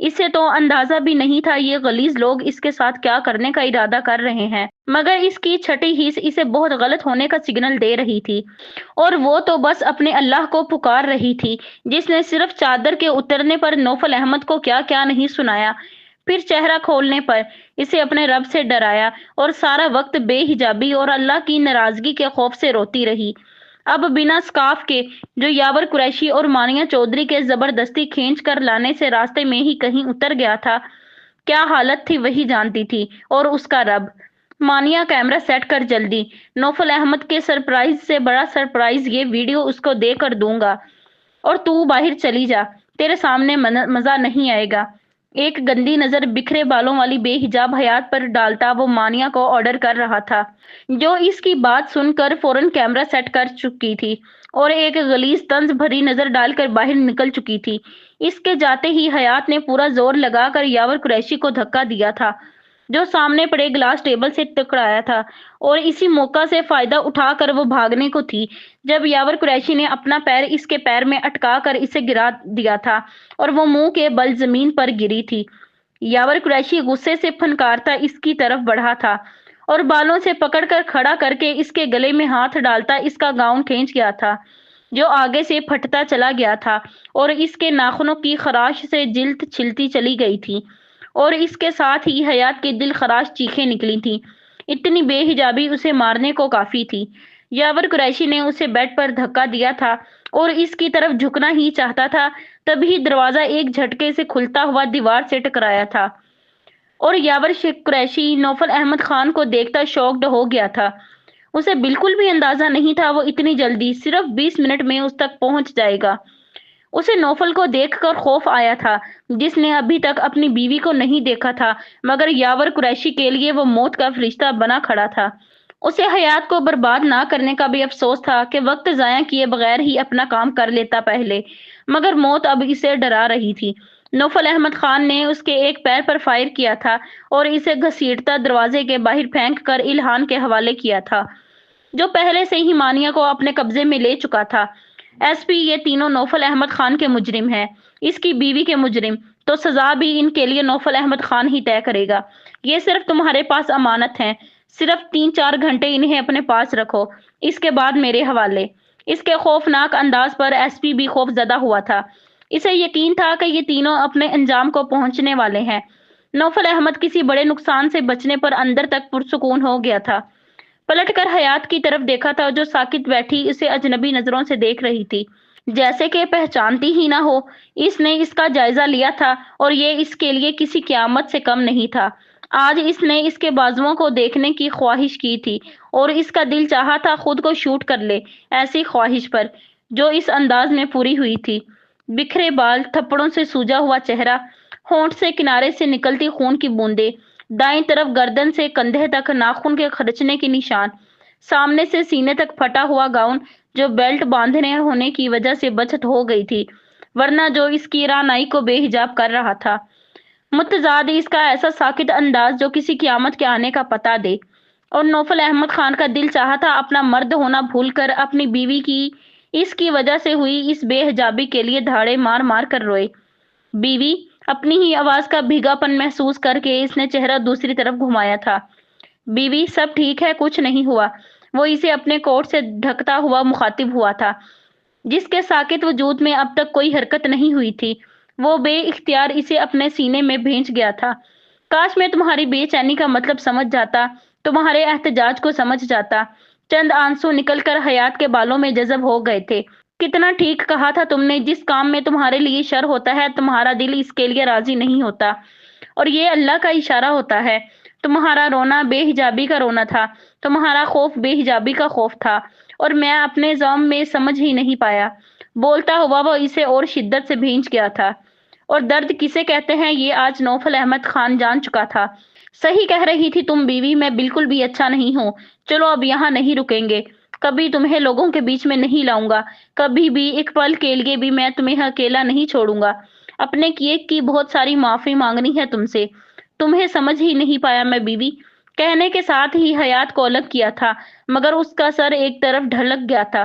اسے تو اندازہ بھی نہیں تھا یہ غلیظ لوگ اس کے ساتھ کیا کرنے کا ارادہ کر رہے ہیں، مگر اس کی چھٹی حس اسے بہت غلط ہونے کا سگنل دے رہی تھی، اور وہ تو بس اپنے اللہ کو پکار رہی تھی، جس نے صرف چادر کے اترنے پر نوفل احمد کو کیا کیا نہیں سنایا، پھر چہرہ کھولنے پر اسے اپنے رب سے ڈرایا، اور سارا وقت بے حجابی اور اللہ کی ناراضگی کے خوف سے روتی رہی۔ اب بنا سکارف کے، جو یاور قریشی اور مانیہ چودھری کے زبردستی کھینچ کر لانے سے راستے میں ہی کہیں اتر گیا تھا، کیا حالت تھی وہی جانتی تھی، اور اس کا رب۔ مانیہ کیمرہ سیٹ کر جلدی، نوفل احمد کے سرپرائز سے بڑا سرپرائز یہ ویڈیو اس کو دے کر دوں گا، اور تو باہر چلی جا، تیرے سامنے مزہ نہیں آئے گا۔ ایک گندی نظر بکھرے بالوں والی بے حجاب حیات پر ڈالتا وہ مانیہ کو آرڈر کر رہا تھا، جو اس کی بات سن کر فوراً کیمرہ سیٹ کر چکی تھی اور ایک غلیظ طنز بھری نظر ڈال کر باہر نکل چکی تھی۔ اس کے جاتے ہی حیات نے پورا زور لگا کر یاور قریشی کو دھکا دیا تھا، جو سامنے پڑے گلاس ٹیبل سے ٹکرایا تھا، اور اسی موقع سے فائدہ اٹھا کر وہ بھاگنے کو تھی، جب یاور قریشی نے اپنا پیر اس کے پیر میں اٹکا کر اسے گرا دیا تھا، اور وہ منہ کے بل زمین پر گری تھی۔ یاور قریشی غصے سے پھنکارتا اس کی طرف بڑھا تھا، اور بالوں سے پکڑ کر کھڑا کر کے اس کے گلے میں ہاتھ ڈالتا اس کا گاؤن کھینچ گیا تھا، جو آگے سے پھٹتا چلا گیا تھا، اور اس کے ناخنوں کی خراش سے جلد چھلتی چلی گئی تھی، اور اس کے ساتھ ہی حیات کی دل خراش چیخیں نکلی تھیں۔ اتنی بے حجابی اسے مارنے کو کافی تھی۔ یاور قریشی نے اسے بیڈ پر دھکا دیا تھا اور اس کی طرف جھکنا ہی چاہتا تھا، تبھی دروازہ ایک جھٹکے سے کھلتا ہوا دیوار سے ٹکرایا تھا، اور یاور قریشی نوفل احمد خان کو دیکھتا شاکڈ ہو گیا تھا۔ اسے بالکل بھی اندازہ نہیں تھا وہ اتنی جلدی، صرف 20 منٹ میں اس تک پہنچ جائے گا۔ اسے نوفل کو دیکھ کر خوف آیا تھا، جس نے ابھی تک اپنی بیوی کو نہیں دیکھا تھا، مگر یاور قریشی کے لیے وہ موت کا فرشتہ بنا کھڑا تھا۔ اسے حیات کو برباد نہ کرنے کا بھی افسوس تھا کہ وقت ضائع کیے بغیر ہی اپنا کام کر لیتا پہلے، مگر موت اب اسے ڈرا رہی تھی۔ نوفل احمد خان نے اس کے ایک پیر پر فائر کیا تھا اور اسے گھسیٹتا دروازے کے باہر پھینک کر الہان کے حوالے کیا تھا، جو پہلے سے ہی مانیہ کو اپنے قبضے میں لے چکا تھا۔ ایس پی، یہ تینوں نوفل احمد خان کے مجرم ہیں، اس کی بیوی کے مجرم، تو سزا بھی ان کے لیے نوفل احمد خان ہی طے کرے گا۔ یہ صرف تمہارے پاس امانت ہیں، صرف 3-4 گھنٹے انہیں اپنے پاس رکھو، اس کے بعد میرے حوالے۔ اس کے خوفناک انداز پر ایس پی بھی خوف زدہ ہوا تھا۔ اسے یقین تھا کہ یہ تینوں اپنے انجام کو پہنچنے والے ہیں۔ نوفل احمد کسی بڑے نقصان سے بچنے پر اندر تک پرسکون ہو گیا تھا۔ پلٹ کر حیات کی طرف دیکھا تھا، جو ساکت بیٹھی اسے اجنبی نظروں سے دیکھ رہی تھی، جیسے کہ پہچانتی ہی نہ ہو۔ اس نے اس کا جائزہ لیا تھا اور یہ اس کے لیے کسی قیامت سے کم نہیں تھا۔ آج اس نے اس کے بازوؤں کو دیکھنے کی خواہش کی تھی، اور اس کا دل چاہا تھا خود کو شوٹ کر لے ایسی خواہش پر، جو اس انداز میں پوری ہوئی تھی۔ بکھرے بال، تھپڑوں سے سوجا ہوا چہرہ، ہونٹ سے کنارے سے نکلتی خون کی بوندیں، دائیں طرف گردن سے کندھے تک ناخن کے خرچنے کے نشان، سامنے سے سینے تک پھٹا ہوا گاؤن جو بیلٹ باندھنے ہونے کی وجہ سے بچت ہو گئی تھی، ورنہ جو اس کی رعنائی کو بے حجاب کر رہا تھا۔ متضاد اس کا ایسا ساکت انداز جو کسی قیامت کے آنے کا پتہ دے، اور نوفل احمد خان کا دل چاہا تھا اپنا مرد ہونا بھول کر اپنی بیوی کی اس کی وجہ سے ہوئی اس بے حجابی کے لیے دھاڑے مار مار کر روئے۔ بیوی، اپنی ہی آواز کا بھیگا پن محسوس کر کے اس نے چہرہ دوسری طرف گھمایا تھا۔ بیوی، سب ٹھیک ہے، کچھ نہیں ہوا۔ وہ اسے اپنے کوٹ سے ڈھکتا ہوا مخاطب ہوا تھا، جس کے ساکت وجود میں اب تک کوئی حرکت نہیں ہوئی تھی۔ وہ بے اختیار اسے اپنے سینے میں بھینچ گیا تھا۔ کاش میں تمہاری بے چینی کا مطلب سمجھ جاتا، تمہارے احتجاج کو سمجھ جاتا۔ چند آنسو نکل کر حیات کے بالوں میں جذب ہو گئے تھے۔ کتنا ٹھیک کہا تھا تم نے، جس کام میں تمہارے لیے شر ہوتا ہے تمہارا دل اس کے لیے راضی نہیں ہوتا، اور یہ اللہ کا اشارہ ہوتا ہے۔ تمہارا رونا بے حجابی کا رونا تھا، تمہارا خوف بے حجابی کا خوف تھا، اور میں اپنے زوم میں سمجھ ہی نہیں پایا۔ بولتا ہوا وہ اسے اور شدت سے بھینچ گیا تھا۔ اور درد کسے کہتے ہیں یہ آج نوفل احمد خان جان چکا تھا۔ صحیح کہہ رہی تھی تم بیوی، میں بالکل بھی اچھا نہیں ہوں۔ چلو اب یہاں نہیں رکیں گے، کبھی تمہیں لوگوں کے بیچ میں نہیں لاؤں گا، کبھی بھی ایک پل کے لیے بھی میں تمہیں اکیلا نہیں چھوڑوں گا۔ اپنے کیے کی بہت ساری معافی مانگنی ہے تم سے، تمہیں سمجھ ہی نہیں پایا میں بیوی۔ کہنے کے ساتھ ہی حیات کو الگ کیا تھا، مگر اس کا سر ایک طرف ڈھلک گیا تھا۔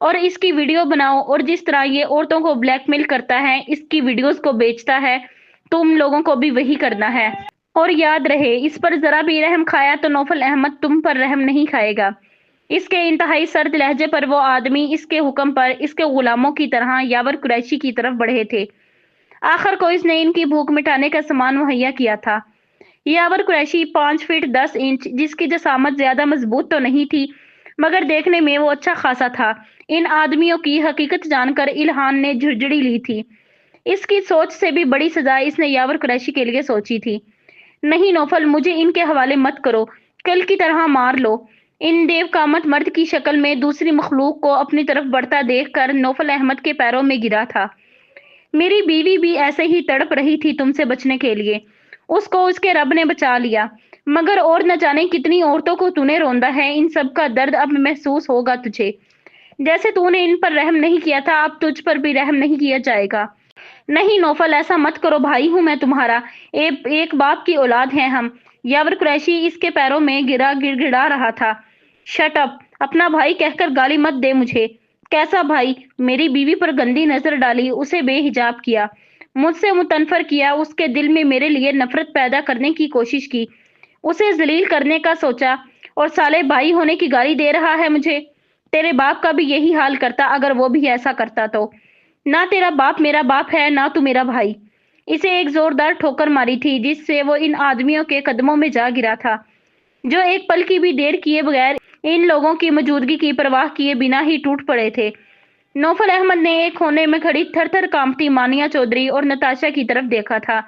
اور اس کی ویڈیو بناؤ، اور جس طرح یہ عورتوں کو بلیک میل کرتا ہے، اس کی ویڈیوز کو بیچتا ہے، تم لوگوں کو بھی وہی کرنا ہے۔ اور یاد رہے، اس پر ذرا بھی رحم کھایا تو نوفل احمد تم پر رحم نہیں کھائے گا۔ اس کے انتہائی سرد لہجے پر وہ آدمی اس کے حکم پر اس کے غلاموں کی طرح یاور قریشی کی طرف بڑھے تھے۔ آخر کو اس نے ان کی بھوک مٹانے کا سامان مہیا کیا تھا۔ یاور قریشی 5 فٹ 10 انچ، جس کی جسامت زیادہ مضبوط تو نہیں تھی، مگر دیکھنے میں وہ اچھا خاصا تھا۔ ان آدمیوں کی حقیقت جان کر الہان نے جھڑجھڑی لی تھی۔ اس کی سوچ سے بھی بڑی سزا اس نے یاور قریشی کے لیے سوچی تھی۔ نہیں نوفل، مجھے ان کے حوالے مت کرو، کل کی طرح مار لو۔ ان دیو کامت مرد کی شکل میں دوسری مخلوق کو اپنی طرف بڑھتا دیکھ کر نوفل احمد کے پیروں میں گرا تھا۔ میری بیوی بھی ایسے ہی تڑپ رہی تھی تم سے بچنے کے لیے، اس کو اس کے رب نے بچا لیا، مگر اور نہ جانے کتنی عورتوں کو تو نے روندا ہے۔ ان سب کا درد اب محسوس ہوگا تجھے۔ جیسے تو نے ان پر رحم نہیں کیا تھا، اب تجھ پر بھی رحم نہیں کیا جائے گا۔ نہیں نوفل، ایسا مت کرو، بھائی ہوں میں تمہارا، ایک باپ کی اولاد ہیں ہم۔ یاور قریشی اس کے پیروں میں گڑ گڑا رہا تھا۔ شٹ اپ، اپنا بھائی کہہ کر گالی مت دے مجھے۔ کیسا بھائی؟ میری بیوی پر گندی نظر ڈالی، اسے بے حجاب کیا، مجھ سے متنفر کیا، اس کے دل میں میرے لیے نفرت پیدا کرنے کی کوشش کی، اسے ذلیل کرنے کا سوچا، اور سالے بھائی ہونے کی گالی دے رہا ہے مجھے۔ تیرے باپ کا بھی یہی حال کرتا اگر وہ بھی ایسا کرتا تو۔ نہ تیرا باپ میرا باپ ہے، نہ تو میرا بھائی۔ اسے ایک زوردار ٹھوکر ماری تھی جس سے وہ ان آدمیوں کے قدموں میں جا گرا تھا، جو ایک پل کی بھی دیر کیے بغیر ان لوگوں کی موجودگی کی پرواہ کیے بنا ہی ٹوٹ پڑے تھے۔ نوفل احمد نے ایک کونے میں کھڑی تھر تھر کانپتی مانیہ چودھری اور نتاشا کی طرف دیکھا تھا،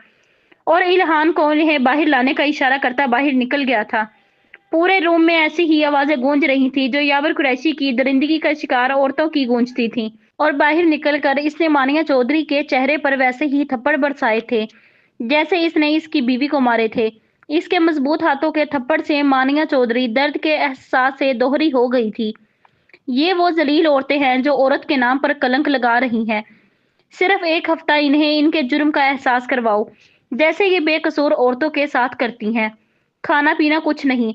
اور الہان کو انہیں باہر لانے کا اشارہ کرتا باہر نکل گیا تھا۔ پورے روم میں ایسی ہی آوازیں گونج رہی تھیں جو یاور قریشی کی درندگی کا شکار عورتوں کی گونجتی تھیں، اور باہر نکل کر اس نے مانیہ چودھری کے چہرے پر ویسے ہی تھپڑ برسائے تھے جیسے اس نے اس کی بیوی کو مارے تھے۔ اس کے مضبوط ہاتھوں کے تھپڑ سے مانیہ چودھری درد کے احساس سے دوہری ہو گئی تھی۔ یہ وہ ذلیل عورتیں ہیں جو عورت کے نام پر کلنک لگا رہی ہیں۔ صرف ایک ہفتہ انہیں ان کے جرم کا احساس کرواؤ، جیسے یہ بے قصور عورتوں کے ساتھ کرتی ہیں۔ کھانا پینا کچھ نہیں۔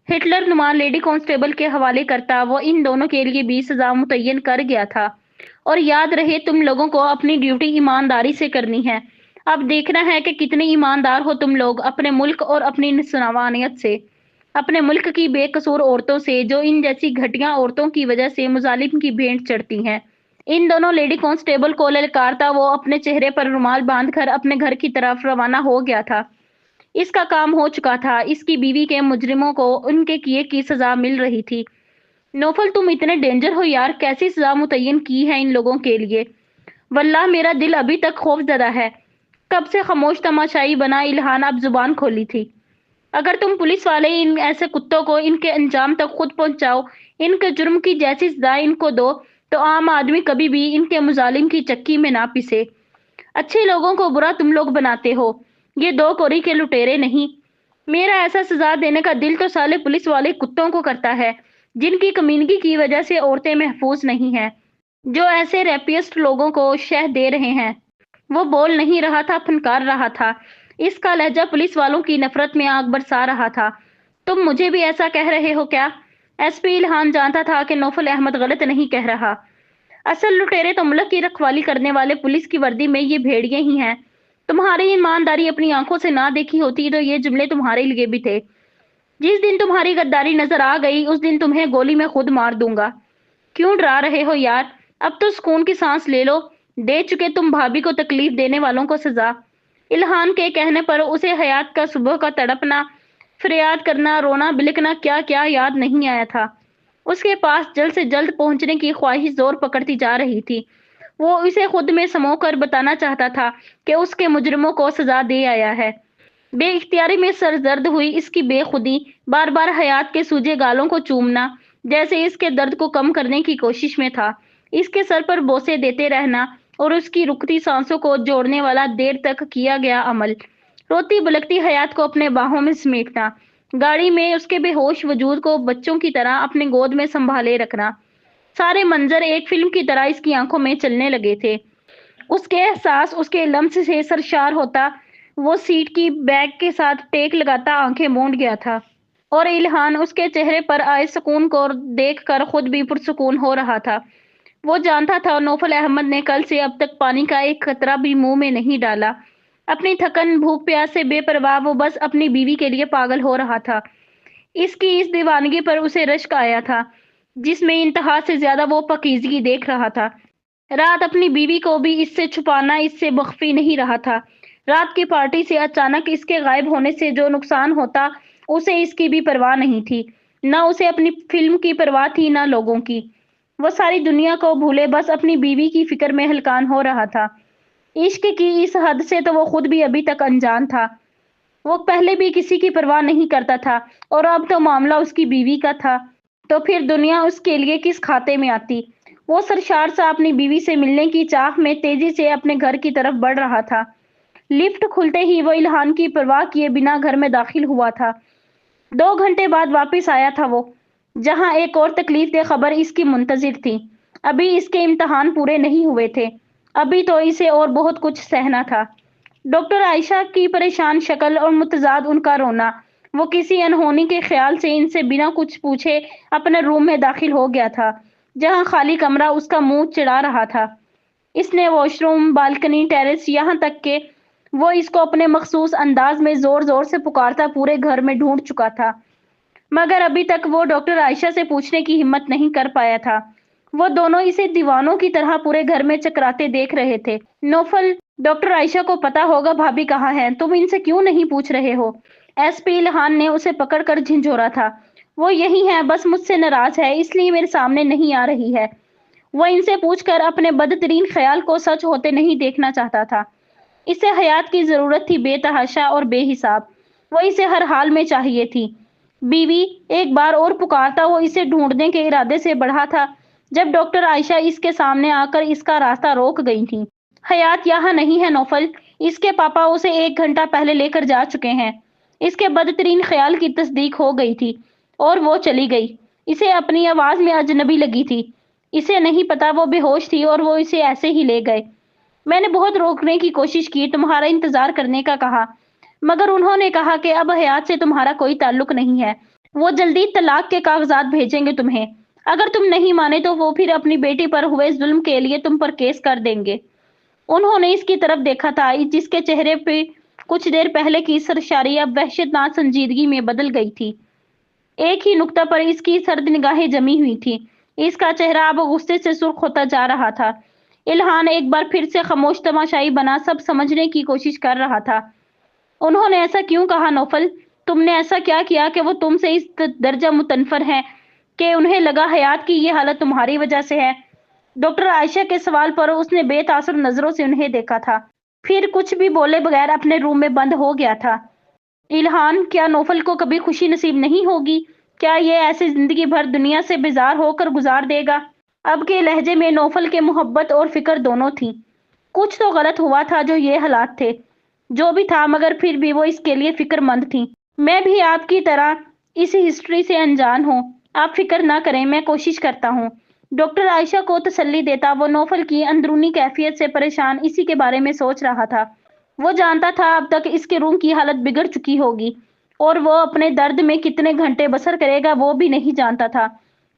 ہٹلر نما لیڈی کانسٹیبل کے حوالے کرتا وہ ان دونوں کے لیے بھی سزا متعین کر گیا تھا۔ اور یاد رہے، تم لوگوں کو اپنی ڈیوٹی ایمانداری سے کرنی ہے۔ اب دیکھنا ہے کہ کتنے ایماندار ہو تم لوگ اپنے ملک اور اپنی نسوانیت سے، اپنے ملک کی بے قصور عورتوں سے جو ان جیسی گھٹیا عورتوں کی وجہ سے مظالم کی بھینٹ چڑھتی ہیں۔ ان دونوں لیڈی کانسٹیبل کو للکارتا وہ اپنے چہرے پر رومال باندھ کر اپنے گھر کی طرف روانہ ہو گیا تھا۔ اس کا کام ہو چکا تھا، اس کی بیوی کے مجرموں کو ان کے کیے کی سزا مل رہی تھی۔ نوفل، تم اتنے ڈینجر ہو یار، کیسی سزا متعین کی ہے ان لوگوں کے لیے؟ واللہ میرا دل ابھی تک خوف زدہ ہے۔ کب سے خاموش تماشائی بنا الہان اب زبان کھولی تھی۔ اگر تم پولیس والے ان ایسے کتوں کو ان کے انجام تک خود پہنچاؤ، ان کے جرم کی جیسی سزا ان کو دو، تو عام آدمی کبھی بھی ان کے مظالم کی چکی میں نہ پسے۔ اچھے لوگوں کو برا تم لوگ بناتے ہو، یہ دو کوری کے لٹیرے نہیں۔ میرا ایسا سزا دینے کا دل تو سالے پولیس والے کتوں کو کرتا ہے، جن کی کمینگی کی وجہ سے عورتیں محفوظ نہیں ہیں، جو ایسے ریپسٹ لوگوں کو شہ دے رہے ہیں۔ وہ بول نہیں رہا تھا، پھنکار رہا تھا، اس کا لہجہ پولیس والوں کی نفرت میں آگ برسا رہا تھا۔ تم مجھے بھی ایسا کہہ رہے ہو کیا؟ ایس پی الہان جانتا تھا کہ نوفل احمد غلط نہیں کہہ رہا۔ اصل لٹیرے تو ملک کی رکھوالی کرنے والے پولیس کی وردی میں یہ بھیڑیے ہی ہیں۔ تمہاری ایمانداری اپنی آنکھوں سے نہ دیکھی ہوتی تو یہ جملے تمہارے لیے بھی تھے۔ جس دن تمہاری غداری نظر آ گئی اس دن تمہیں گولی میں خود مار دوں گا۔ کیوں ڈرا رہے ہو یار؟ اب تو سکون کی سانس لے لو، دے چکے تم بھابھی کو تکلیف دینے والوں کو سزا۔ الہان کے کہنے پر اسے حیات کا صبح کا تڑپنا، فریاد کرنا، رونا بلکنا کیا کیا یاد نہیں آیا تھا۔ اس کے پاس جلد سے جلد پہنچنے کی خواہش زور پکڑتی جا رہی تھی۔ وہ اسے خود میں سمو کر بتانا چاہتا تھا کہ اس کے مجرموں کو سزا دے آیا ہے۔ بے اختیاری میں سرزرد ہوئی اس کی بے خودی، بار بار حیات کے سوجے گالوں کو چومنا، جیسے اس کے درد کو کم کرنے کی کوشش میں تھا، اس کے سر پر بوسے دیتے رہنا، اور اس کی رکتی سانسوں کو جوڑنے والا دیر تک کیا گیا عمل، روتی بلکتی حیات کو اپنے باہوں میں سمیٹنا، گاڑی میں اس کے بے ہوش وجود کو بچوں کی طرح اپنے گود میں سنبھالے رکھنا، سارے منظر ایک فلم کی طرح اس کی آنکھوں میں چلنے لگے تھے۔ اس کے احساس اس کے لمس سے سرشار ہوتا، وہ سیٹ کی بیک کے ساتھ ٹیک لگاتا آنکھیں موند گیا تھا، اور الہان اس کے چہرے پر آئے سکون کو دیکھ کر خود بھی پرسکون ہو رہا تھا۔ وہ جانتا تھا نوفل احمد نے کل سے اب تک پانی کا ایک قطرہ بھی منہ میں نہیں ڈالا۔ اپنی تھکن بھوک پیاس سے بے پرواہ وہ بس اپنی بیوی کے لیے پاگل ہو رہا تھا۔ اس کی اس دیوانگی پر اسے رشک آیا تھا جس میں انتہا سے زیادہ وہ پاکیزگی دیکھ رہا تھا۔ رات اپنی بیوی کو بھی اس سے چھپانا اس سے مخفی نہیں رہا تھا۔ رات کی پارٹی سے اچانک اس کے غائب ہونے سے جو نقصان ہوتا اسے اس کی بھی پرواہ نہیں تھی۔ نہ اسے اپنی فلم کی پرواہ تھی نہ لوگوں کی۔ وہ ساری دنیا کو بھولے بس اپنی بیوی کی فکر میں ہلکان ہو رہا تھا۔ عشق کی اس حد سے تو وہ خود بھی ابھی تک انجان تھا۔ وہ پہلے بھی کسی کی پرواہ نہیں کرتا تھا اور اب تو معاملہ اس کی بیوی کا تھا تو پھر دنیا اس کے لیے کس کھاتے میں آتی۔ وہ سرشار سا اپنی بیوی سے ملنے کی چاہ میں تیزی سے اپنے گھر کی طرف بڑھ رہا تھا۔ لفٹ کھلتے ہی وہ الہان کی پرواہ کیے بنا گھر میں داخل ہوا تھا۔ 2 گھنٹے بعد واپس آیا تھا وہ، جہاں ایک اور تکلیف دہ خبر اس کی منتظر تھی۔ ابھی اس کے امتحان پورے نہیں ہوئے تھے۔ ابھی تو اسے اور بہت کچھ سہنا تھا۔ ڈاکٹر عائشہ کی پریشان شکل اور متضاد ان کا رونا۔ وہ کسی انہونی کے خیال سے ان سے بنا کچھ پوچھے اپنے روم میں داخل ہو گیا تھا، جہاں خالی کمرہ اس کا منہ چڑھا رہا تھا۔ اس نے واش روم، بالکنی، ٹیرس، یہاں تک کہ وہ اس کو اپنے مخصوص انداز میں زور زور سے پکارتا پورے گھر میں ڈھونڈ چکا تھا، مگر ابھی تک وہ ڈاکٹر عائشہ سے پوچھنے کی ہمت نہیں کر پایا تھا۔ وہ دونوں اسے دیوانوں کی طرح پورے گھر میں چکراتے دیکھ رہے تھے۔ نوفل، ڈاکٹر عائشہ کو پتا ہوگا بھابھی کہاں ہے، تم ان سے کیوں نہیں پوچھ رہے ہو؟ ایس پی الہان نے اسے پکڑ کر جھنجھوڑا تھا۔ وہ یہی ہے، بس مجھ سے ناراض ہے اس لیے میرے سامنے نہیں آ رہی ہے۔ وہ ان سے پوچھ کر اپنے بدترین خیال کو سچ ہوتے نہیں دیکھنا چاہتا تھا۔ اسے حیات کی ضرورت تھی بے تحاشا اور بے حساب۔ وہ اسے ہر حال میں چاہیے تھی۔ بیوی، ایک بار اور پکارتا وہ اسے ڈھونڈنے کے ارادے سے بڑھا تھا جب ڈاکٹر عائشہ اس کے سامنے آ کر اس کا راستہ روک گئی تھی۔ حیات یہاں نہیں ہے نوفل، اس کے پاپا اسے 1 گھنٹہ پہلے لے کر جا چکے ہیں۔ اس کے بدترین خیال کی تصدیق ہو گئی تھی اور وہ چلی گئی۔ اسے اپنی آواز میں اجنبی لگی تھی۔ اسے نہیں پتا وہ بے ہوش تھی اور وہ اسے ایسے ہی لے گئے۔ میں نے بہت روکنے کی کوشش کی، تمہارا انتظار کرنے کا کہا، مگر انہوں نے کہا کہ اب حیات سے تمہارا کوئی تعلق نہیں ہے۔ وہ جلدی طلاق کے کاغذات بھیجیں گے تمہیں۔ اگر تم نہیں مانے تو وہ پھر اپنی بیٹی پر ہوئے ظلم کے لیے تم پر کیس کر دیں گے۔ انہوں نے اس کی طرف دیکھا تھا جس کے چہرے پہ کچھ دیر پہلے کی سرشاری اب وحشتناک سنجیدگی میں بدل گئی تھی۔ ایک ہی نقطہ پر اس کی سرد نگاہیں جمی ہوئی تھی۔ اس کا چہرہ اب غصے سے سرخ ہوتا جا رہا تھا۔ الہان ایک بار پھر سے خاموش تماشائی بنا سب سمجھنے کی کوشش کر رہا تھا۔ انہوں نے ایسا کیوں کہا نوفل؟ تم نے ایسا کیا کیا کہ وہ تم سے اس درجہ متنفر ہیں کہ انہیں لگا حیات کی یہ حالت تمہاری وجہ سے ہے؟ ڈاکٹر عائشہ کے سوال پر اس نے بے تاثر نظروں سے انہیں دیکھا تھا، پھر کچھ بھی بولے بغیر اپنے روم میں بند ہو گیا تھا۔ الہان، کیا نوفل کو کبھی خوشی نصیب نہیں ہوگی؟ کیا یہ ایسے زندگی بھر دنیا سے بیزار ہو کر گزار دے گا؟ اب کے لہجے میں نوفل کے محبت اور فکر دونوں تھی۔ کچھ تو غلط ہوا تھا جو یہ حالات تھے۔ جو بھی تھا مگر پھر بھی وہ اس کے لیے فکر مند تھی۔ میں بھی آپ کی طرح اس ہسٹری سے انجان ہوں، آپ فکر نہ کریں، میں کوشش کرتا ہوں۔ ڈاکٹر عائشہ کو تسلی دیتا وہ نوفل کی اندرونی کیفیت سے پریشان اسی کے بارے میں سوچ رہا تھا۔ وہ جانتا تھا اب تک اس کے روم کی حالت بگڑ چکی ہوگی اور وہ اپنے درد میں کتنے گھنٹے بسر کرے گا وہ بھی نہیں جانتا تھا۔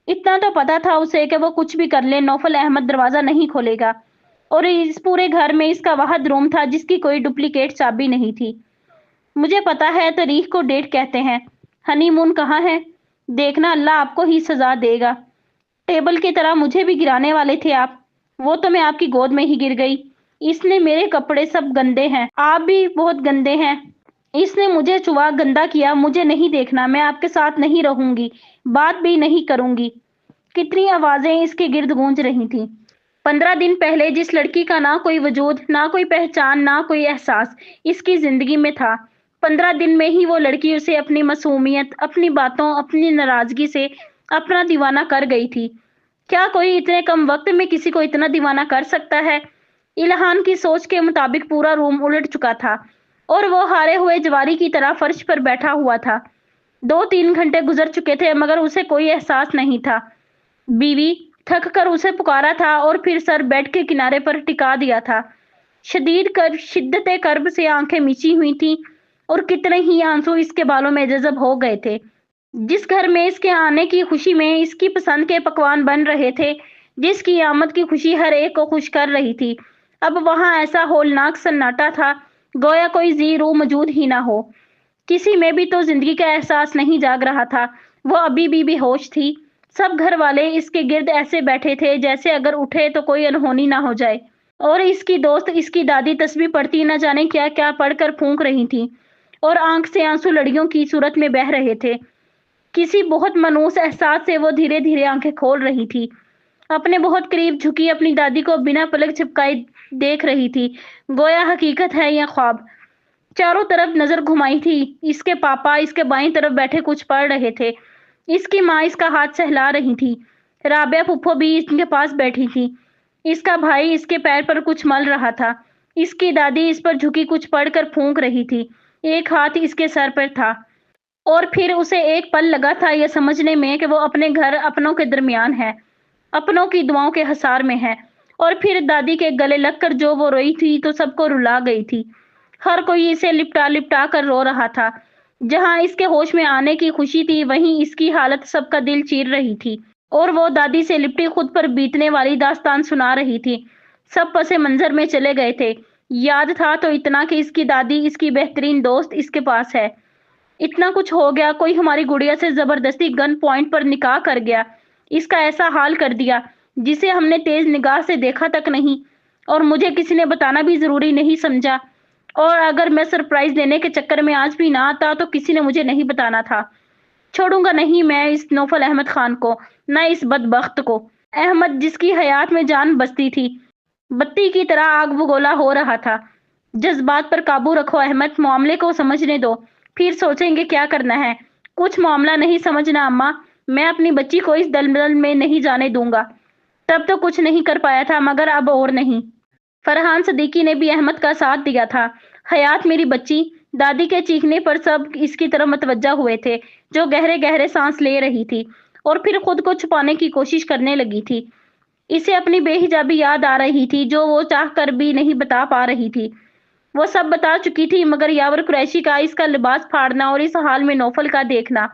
اتنا تو پتا تھا اسے کہ وہ کچھ بھی کر لے نوفل احمد دروازہ نہیں کھولے گا، اور اس پورے گھر میں اس کا واحد روم تھا جس کی کوئی ڈپلیکیٹ چابی نہیں تھی۔ مجھے پتا ہے تاریخ کو ڈیٹ کہتے ہیں۔ ہنی مون کہاں ہے؟ دیکھنا اللہ آپ کو ہی سزا دے گا۔ ٹیبل کی طرح مجھے بھی گرانے والے تھے آپ۔ وہ تو میں آپ کی گود میں ہی گر گئی۔ اس نے میرے کپڑے سب گندے ہیں، آپ بھی بہت گندے ہیں۔ اس نے مجھے چھوا گندا کیا، مجھے نہیں دیکھنا، میں آپ کے ساتھ نہیں رہوں گی، بات بھی نہیں کروں گی۔ کتنی آوازیں اس کے گرد گونج رہی تھیں۔ 15 دن پہلے جس لڑکی کا نہ کوئی وجود، نہ کوئی پہچان، نہ کوئی احساس اس کی زندگی میں تھا، 15 دن میں ہی وہ لڑکی اسے اپنی معصومیت، اپنی باتوں، اپنی ناراضگی سے اپنا دیوانہ کر گئی تھی۔ کیا کوئی اتنے کم وقت میں کسی کو اتنا دیوانہ کر سکتا ہے؟ الہان کی سوچ کے مطابق پورا روم الٹ چکا تھا اور وہ ہارے ہوئے جواری کی طرح فرش پر بیٹھا ہوا تھا۔ 2-3 گھنٹے گزر چکے تھے مگر اسے کوئی احساس نہیں تھا۔ بیوی تھک کر اسے پکارا تھا اور پھر سر بیڈ کے کنارے پر ٹکا دیا تھا۔ شدت کرب سے آنکھیں میچی ہوئی تھیں اور کتنے ہی آنسو اس کے بالوں میں جذب ہو گئے تھے۔ جس گھر میں اس کے آنے کی خوشی میں اس کی پسند کے پکوان بن رہے تھے، جس کی آمد کی خوشی ہر ایک کو خوش کر رہی تھی۔ اب وہاں ایسا ہولناک سناٹا تھا، گویا کوئی ذی روح موجود ہی نہ ہو۔ کسی میں بھی تو زندگی کا احساس نہیں جاگ رہا تھا، وہ ابھی بھی بے ہوش تھی۔ سب گھر والے اس کے گرد ایسے بیٹھے تھے جیسے اگر اٹھے تو کوئی انہونی نہ ہو جائے، اور اس کی دوست، اس کی دادی تسبیح پڑھتی نہ جانے کیا کیا پڑھ کر پھونک رہی تھی، اور آنکھ سے آنسو لڑیوں کی صورت میں بہہ رہے تھے۔ کسی بہت منحوس احساس سے وہ دھیرے دھیرے آنکھیں کھول رہی تھی، اپنے بہت قریب جھکی اپنی دادی کو بنا پلک جھپکائے دیکھ رہی تھی، گویا حقیقت ہے یا خواب۔ چاروں طرف نظر گھمائی تھی، اس کے پاپا اس کے بائیں طرف بیٹھے کچھ پڑھ رہے تھے، اس کی ماں اس کا ہاتھ سہلا رہی تھی، رابعہ پھپھو بھی اس کے پاس بیٹھی تھی، اس کا بھائی اس کے پیر پر کچھ مل رہا تھا، اس کی دادی اس پر جھکی کچھ پڑھ کر پھونک رہی تھی، ایک ہاتھ اس کے سر پر تھا، اور پھر اسے ایک پل لگا تھا یہ سمجھنے میں کہ وہ اپنے گھر اپنوں کے درمیان ہے، اپنوں کی دعاؤں کے حصار میں ہے، اور پھر دادی کے گلے لگ کر جو وہ روئی تھی تو سب کو رلا گئی تھی۔ ہر کوئی اسے لپٹا لپٹا کر رو رہا تھا۔ جہاں اس کے ہوش میں آنے کی خوشی تھی، وہیں اس کی حالت سب کا دل چیر رہی تھی، اور وہ دادی سے لپٹی خود پر بیتنے والی داستان سنا رہی تھی۔ سب پس منظر میں چلے گئے تھے۔ یاد تھا تو اتنا کہ اس کی دادی، اس کی بہترین دوست، اس کے پاس ہے۔ اتنا کچھ ہو گیا، کوئی ہماری گڑیا سے زبردستی گن پوائنٹ پر نکاح کر گیا، اس کا ایسا حال کر دیا جسے ہم نے تیز نگاہ سے دیکھا تک نہیں، اور مجھے کسی نے بتانا بھی ضروری نہیں سمجھا، اور اگر میں سرپرائز دینے کے چکر میں آج بھی نہ آتا تو کسی نے مجھے نہیں بتانا تھا۔ چھوڑوں گا نہیں میں اس نوفل احمد خان کو، نہ اس بدبخت کو۔ احمد جس کی حیات میں جان بستی تھی، بتی کی طرح آگ بگولا ہو رہا تھا۔ جذبات پر قابو رکھو احمد، معاملے کو سمجھنے دو، پھر سوچیں گے کیا کرنا ہے۔ کچھ معاملہ نہیں سمجھنا اماں، میں اپنی بچی کو اس دلدل میں نہیں جانے دوں گا۔ تب تو کچھ نہیں کر پایا تھا، مگر اب اور نہیں۔ فرحان صدیقی نے بھی احمد کا ساتھ دیا تھا۔ حیات میری بچی، دادی کے چیخنے پر سب اس کی طرف متوجہ ہوئے تھے، جو گہرے گہرے سانس لے رہی تھی، اور پھر خود کو چھپانے کی کوشش کرنے لگی تھی۔ اسے اپنی بے حجابی یاد آ رہی تھی، جو وہ چاہ کر بھی نہیں بتا پا رہی تھی۔ وہ سب بتا چکی تھی، مگر یاور قریشی کا اس کا لباس پھاڑنا اور اس حال میں نوفل کا دیکھنا،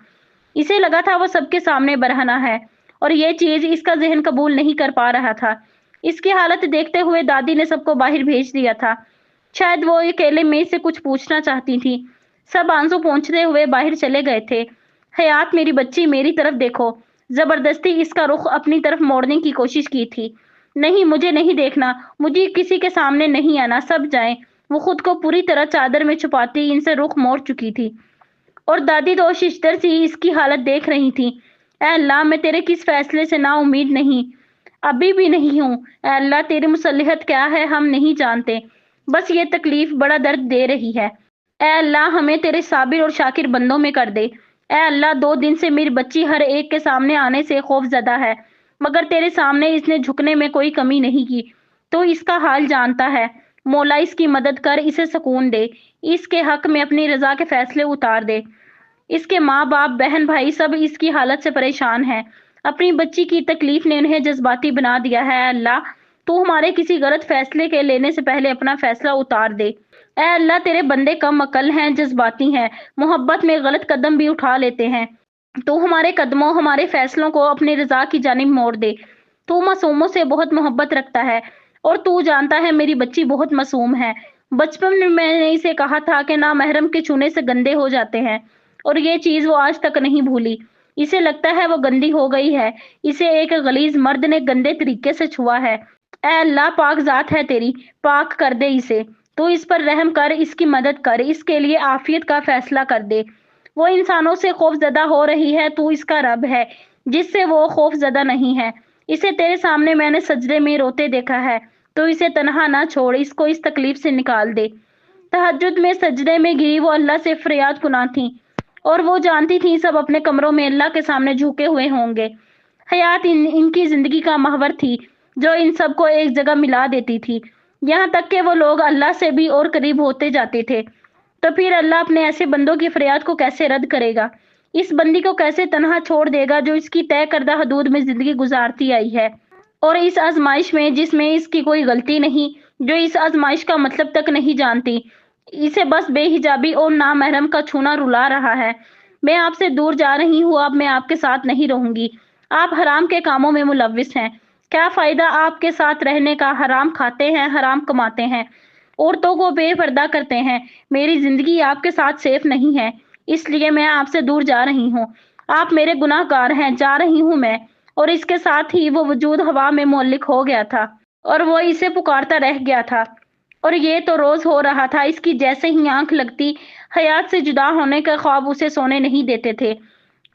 اسے لگا تھا وہ سب کے سامنے برہنہ ہے، اور یہ چیز اس کا ذہن قبول نہیں کر پا رہا تھا۔ اس کی حالت دیکھتے ہوئے دادی نے سب کو باہر بھیج دیا تھا۔ شاید وہ اکیلے میں سے کچھ پوچھنا چاہتی تھی۔ سب آنسو پونچھتے ہوئے باہر چلے گئے تھے۔ حیات میری بچی، میری طرف دیکھو۔ زبردستی اس کا رخ اپنی طرف موڑنے کی کوشش کی تھی۔ نہیں، مجھے نہیں دیکھنا، مجھے کسی کے سامنے نہیں آنا، سب جائیں۔ وہ خود کو پوری طرح چادر میں چھپاتی ان سے رخ موڑ چکی تھی، اور دادی تو ششدر سی اس کی حالت دیکھ رہی تھی۔ اے اللہ، میں تیرے کس فیصلے سے نا امید نہیں، ابھی بھی نہیں ہوں۔ اے اللہ، تیری مصلحت کیا ہے ہم نہیں جانتے، بس یہ تکلیف بڑا درد دے رہی ہے۔ اے اللہ، ہمیں تیرے صابر اور شاکر بندوں میں کر دے۔ اے اللہ، 2 دن سے میری بچی ہر ایک کے سامنے آنے سے خوف زدہ ہے، مگر تیرے سامنے اس نے جھکنے میں کوئی کمی نہیں کی۔ تو اس کا حال جانتا ہے، مولا اس کی مدد کر، اسے سکون دے، اس کے حق میں اپنی رضا کے فیصلے اتار دے۔ اس کے ماں باپ، بہن بھائی سب اس کی حالت سے پریشان ہیں۔ اپنی بچی کی تکلیف نے انہیں جذباتی بنا دیا ہے۔ اے اللہ، تو ہمارے کسی غلط فیصلے کے لینے سے پہلے اپنا فیصلہ اتار دے۔ اے اللہ، تیرے بندے کم عقل ہیں، جذباتی ہیں، محبت میں غلط قدم بھی اٹھا لیتے ہیں۔ تو ہمارے قدموں، ہمارے فیصلوں کو اپنی رضا کی جانب موڑ دے۔ تو معصوموں سے بہت محبت رکھتا ہے، اور تو جانتا ہے میری بچی بہت معصوم ہے۔ بچپن میں میں نے اسے کہا تھا کہ نامحرم کے چھونے سے گندے ہو جاتے ہیں، اور یہ چیز وہ آج تک نہیں بھولی۔ اسے لگتا ہے وہ گندی ہو گئی ہے، اسے ایک غلیظ مرد نے گندے طریقے سے چھوا ہے۔ اے اللہ، پاک ذات ہے تیری، پاک کر دے اسے۔ تو اس پر رحم کر، اس کی مدد کر، اس کے لیے عافیت کا فیصلہ کر دے۔ وہ انسانوں سے خوف زدہ ہو رہی ہے، تو اس کا رب ہے جس سے وہ خوف زدہ نہیں ہے۔ اسے تیرے سامنے میں نے سجدے میں روتے دیکھا ہے، تو اسے تنہا نہ چھوڑ، اس کو اس تکلیف سے نکال دے۔ تہجد میں سجدے میں گری وہ اللہ سے فریاد کناں تھی، اور وہ جانتی تھی سب اپنے کمروں میں اللہ کے سامنے جھکے ہوئے ہوں گے۔ حیات ان کی زندگی کا محور تھی، جو ان سب کو ایک جگہ ملا دیتی تھی، یہاں تک کہ وہ لوگ اللہ سے بھی اور قریب ہوتے جاتے تھے۔ تو پھر اللہ اپنے ایسے بندوں کی فریاد کو کیسے رد کرے گا؟ اس بندی کو کیسے تنہا چھوڑ دے گا جو اس کی طے کردہ حدود میں زندگی گزارتی آئی ہے، اور اس آزمائش میں جس میں اس کی کوئی غلطی نہیں، جو اس آزمائش کا مطلب تک نہیں جانتی، اسے بس بے حجابی اور نامحرم کا چھونا رلا رہا ہے۔ میں آپ سے دور جا رہی ہوں، اب میں آپ کے ساتھ نہیں رہوں گی، آپ حرام کے کاموں میں ملوث ہیں، کیا فائدہ آپ کے ساتھ رہنے کا، حرام کھاتے ہیں، حرام کماتے ہیں، عورتوں کو بے پردہ کرتے ہیں۔ میری زندگی آپ کے ساتھ سیف نہیں ہے، اس لیے میں آپ سے دور جا رہی ہوں۔ آپ میرے گناہ گار ہیں، جا رہی ہوں میں۔ اور اس کے ساتھ ہی وہ وجود ہوا میں معلق ہو گیا تھا اور وہ اسے پکارتا رہ گیا تھا۔ اور یہ تو روز ہو رہا تھا، اس کی جیسے ہی آنکھ لگتی، حیات سے جدا ہونے کے خواب اسے سونے نہیں دیتے تھے۔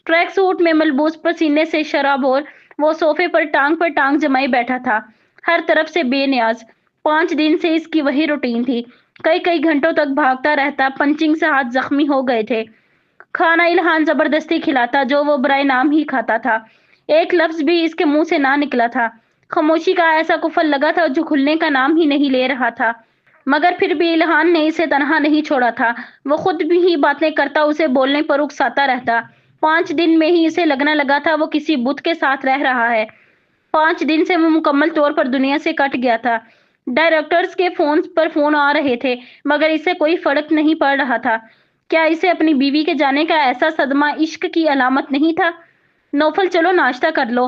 ٹریک سوٹ میں ملبوس، پسینے سے شرابور، وہ صوفے پر ٹانگ جمائے بیٹھا تھا، ہر طرف سے بے نیاز۔ 5 دن سے اس کی وہی روٹین تھی، کئی گھنٹوں تک بھاگتا رہتا، پنچنگ سے ہاتھ زخمی ہو گئے تھے۔ کھانا الہان زبردستی کھلاتا، جو وہ برائے نام ہی کھاتا تھا۔ ایک لفظ بھی اس کے منہ سے نہ نکلا تھا۔ خاموشی کا ایسا قفل لگا تھا جو کھلنے کا نام ہی نہیں لے رہا تھا۔ مگر پھر بھی الہان نے اسے تنہا نہیں چھوڑا تھا۔ وہ خود بھی ہی باتیں کرتا، اسے بولنے پر اکساتا رہتا۔ 5 دن میں ہی اسے لگنے لگا تھا وہ کسی بت کے ساتھ رہ رہا ہے۔ 5 دن سے وہ مکمل طور پر دنیا سے کٹ گیا تھا۔ ڈائریکٹرز کے فون پر فون آ رہے تھے، مگر اسے کوئی فرق نہیں پڑ رہا تھا۔ کیا اسے اپنی بیوی کے جانے کا ایسا صدمہ عشق کی علامت نہیں تھا؟ نوفل، چلو ناشتہ کر لو۔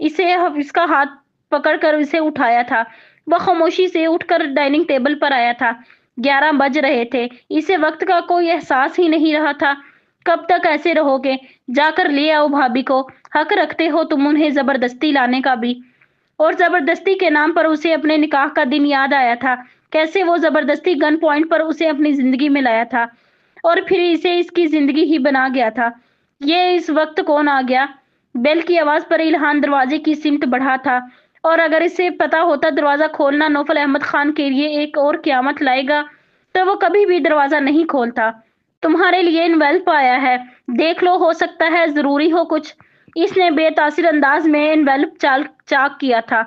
اس کا ہاتھ پکڑ کر اسے اٹھایا تھا۔ وہ خاموشی سے اٹھ کر ڈائننگ ٹیبل پر آیا تھا۔ 11 بج رہے تھے، اسے وقت کا کوئی احساس ہی نہیں رہا تھا۔ کب تک ایسے رہو گے؟ جا کر لے آؤ بھابھی کو، حق رکھتے ہو تم انہیں زبردستی لانے کا بھی۔ اور زبردستی کے نام پر اسے اپنے نکاح کا دن یاد آیا تھا، کیسے وہ زبردستی گن پوائنٹ پر اسے اپنی زندگی میں لایا تھا اور پھر اسے اس کی زندگی ہی بنا گیا تھا۔ یہ اس وقت کون آ گیا؟ بیل کی آواز پر الہان دروازے کی سمت بڑھا تھا، اور اگر اسے پتا ہوتا دروازہ کھولنا نوفل احمد خان کے لیے ایک اور قیامت لائے گا تو وہ کبھی بھی دروازہ نہیں کھولتا۔ تمہارے لیے انویلپ آیا ہے، دیکھ لو، ہو سکتا ہے ضروری ہو کچھ۔ اس نے بے تاثر انداز میں انویلپ چاک کیا تھا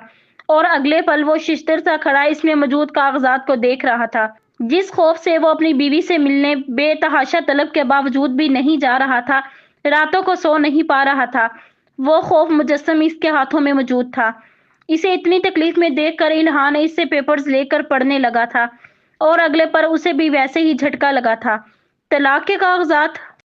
اور اگلے پل وہ ششدر سا کھڑا اس میں موجود کاغذات کو دیکھ رہا تھا۔ جس خوف سے وہ اپنی بیوی سے ملنے بے تحاشا طلب کے باوجود بھی نہیں جا رہا تھا، راتوں کو سو نہیں پا رہا تھا، وہ خوف مجسم اس کے ہاتھوں میں موجود تھا۔ اسے اتنی تکلیف میں دیکھ کر الہان اس سے پیپرز لے کر پڑھنے لگا تھا اور اگلے پر اسے بھی ویسے ہی جھٹکا لگا تھا۔ طلاق کے کاغذات؟